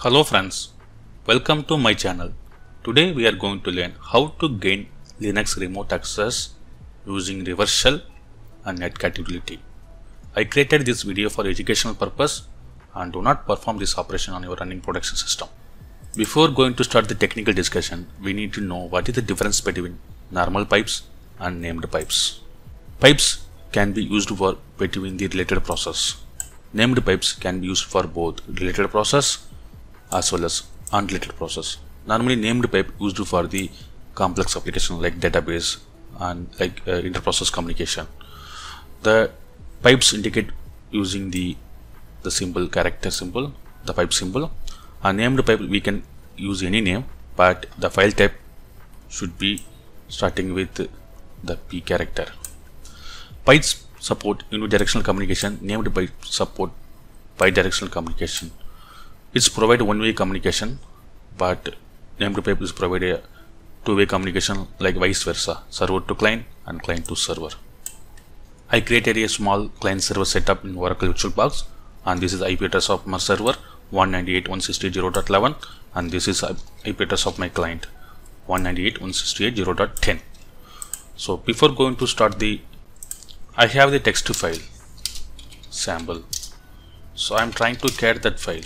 Hello friends, welcome to my channel. Today we are going to learn how to gain Linux remote access using reverse shell and netcat utility. I created this video for educational purpose and do not perform this operation on your running production system. Before going to start the technical discussion, we need to know what is the difference between normal pipes and named pipes. Pipes can be used for between the related process. Named pipes can be used for both related process as well as unrelated process. Normally named pipe used for the complex application like database and like inter-process communication. The pipes indicate using the symbol, character symbol, the pipe symbol. A named pipe we can use any name, but the file type should be starting with the P character. Pipes support unidirectional communication. Named pipe support bidirectional communication. It's provide one-way communication, but named pipe is provide a two-way communication like vice versa, server to client and client to server. I created a small client server setup in Oracle VirtualBox, and this is the IP address of my server 198.168.0.11, and this is IP address of my client 198.168.0.10. So before going to start I have the text file sample, so I'm trying to get that file.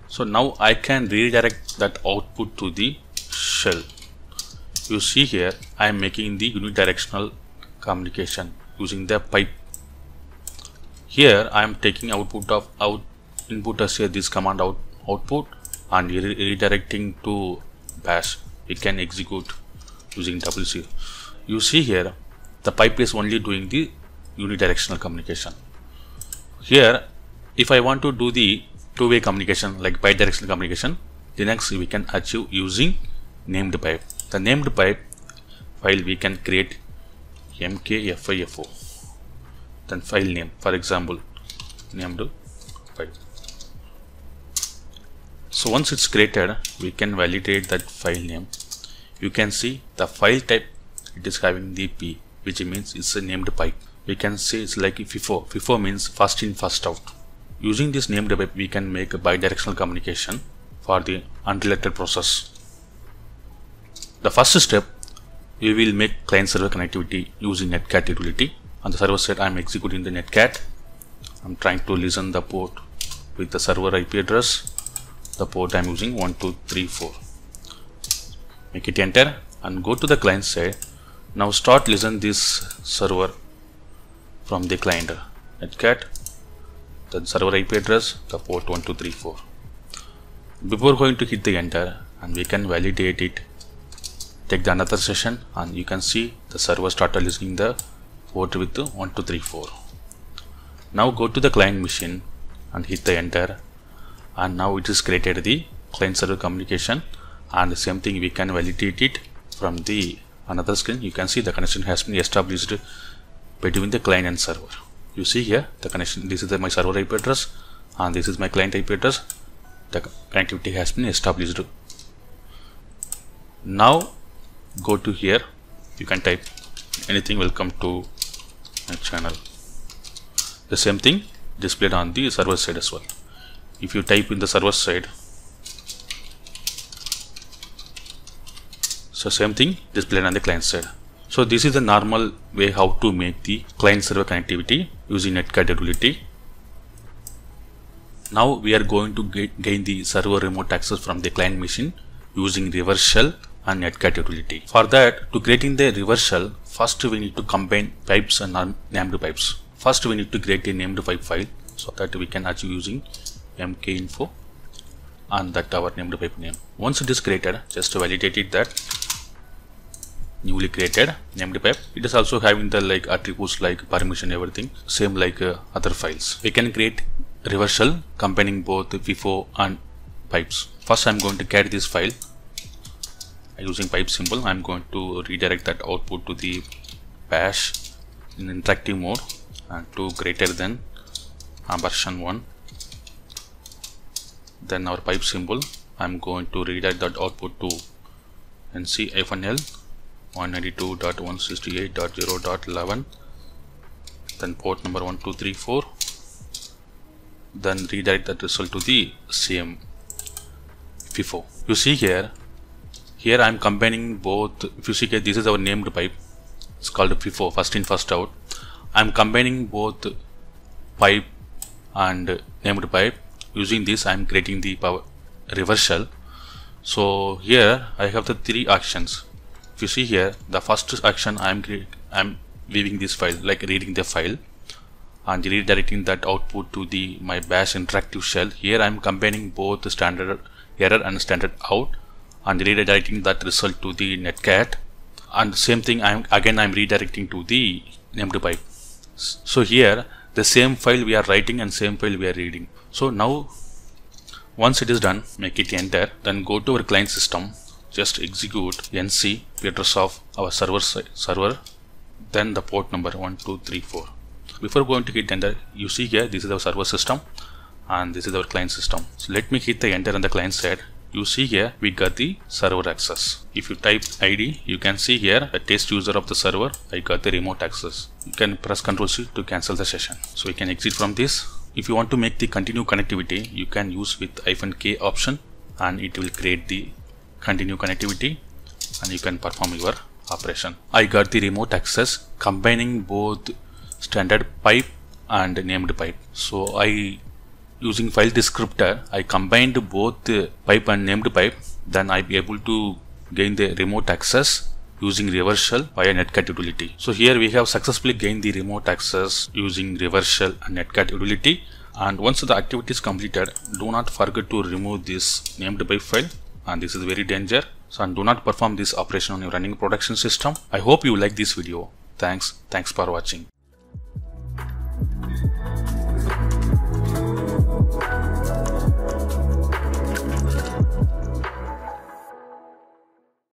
So now I can redirect that output to the shell. You see here I am making the unidirectional communication using the pipe. Here I am taking input as this command output and redirecting to bash. We can execute using WC. You see here the pipe is only doing the unidirectional communication. Here if I want to do the two-way communication like bidirectional communication, Linux we can achieve using named pipe. The named pipe file we can create mkfifo, then file name, for example named pipe. So once it's created, we can validate that file name. You can see the file type, it is having the P, which means it's a named pipe. We can say it's like FIFO. FIFO means first in first out. Using this named pipe, we can make a bidirectional communication for the unrelated process. The first step, we will make client server connectivity using netcat utility. On the server side, I am executing the netcat. I'm trying to listen the port with the server IP address. The port I am using 1234. Make it enter and go to the client side. Now start listen this server from the client netcat. The server IP address, the port 1234. Before going to hit the enter, and we can validate it, take the another session, and you can see the server started listening the port with 1234. Now go to the client machine and hit the enter, and now it is created the client server communication, and the same thing we can validate it from the another screen. You can see the connection has been established between the client and server. You see here the connection, this is my server IP address and this is my client IP address. The connectivity has been established. Now go to here, you can type anything, welcome to my channel. The same thing displayed on the server side as well. If you type in the server side, so same thing displayed on the client side. So this is the normal way how to make the client server connectivity using netcat utility. Now we are going to gain the server remote access from the client machine using reverse shell and netcat utility. For that, to creating the reverse shell, first we need to combine pipes and named pipes. First we need to create a named pipe file so that we can achieve using mkinfo and that our named pipe name. Once it is created, just validate it that newly created named pipe. It is also having the like attributes like permission, everything same like other files. We can create reverse shell combining both FIFO and pipes. First I am going to carry this file using pipe symbol. I am going to redirect that output to the bash in interactive mode and to greater than version 1. Then our pipe symbol, I am going to redirect that output to nc-l 192.168.0.11, then port number 1234, then redirect that result to the same FIFO. You see here I am combining both. If you see here, this is our named pipe. It's called FIFO, first in first out. I am combining both pipe and named pipe. Using this I am creating the power reversal. So here I have the three actions. If you see here, the first action I am viewing this file, like reading the file and redirecting that output to the my bash interactive shell. Here I am combining both the standard error and standard out and redirecting that result to the netcat, and same thing I am redirecting to the named pipe. So here the same file we are writing and same file we are reading. So now once it is done, make it enter, then go to our client system, just execute nc address of our server, then the port number 1234. Before going to hit enter, you see here this is our server system and this is our client system. So let me hit the enter on the client side. You see here we got the server access. If you type ID, you can see here a test user of the server, I got the remote access. You can press Ctrl C to cancel the session. So you can exit from this. If you want to make the continue connectivity, you can use with -k option and it will create the continue connectivity and you can perform your operation. I got the remote access combining both standard pipe and named pipe. So using file descriptor, I combined both the pipe and named pipe, then I be able to gain the remote access using reversal via netcat utility. So here we have successfully gained the remote access using reversal and netcat utility. And once the activity is completed, do not forget to remove this named pipe file, and this is very dangerous. So and do not perform this operation on your running production system. I hope you like this video. Thanks for watching.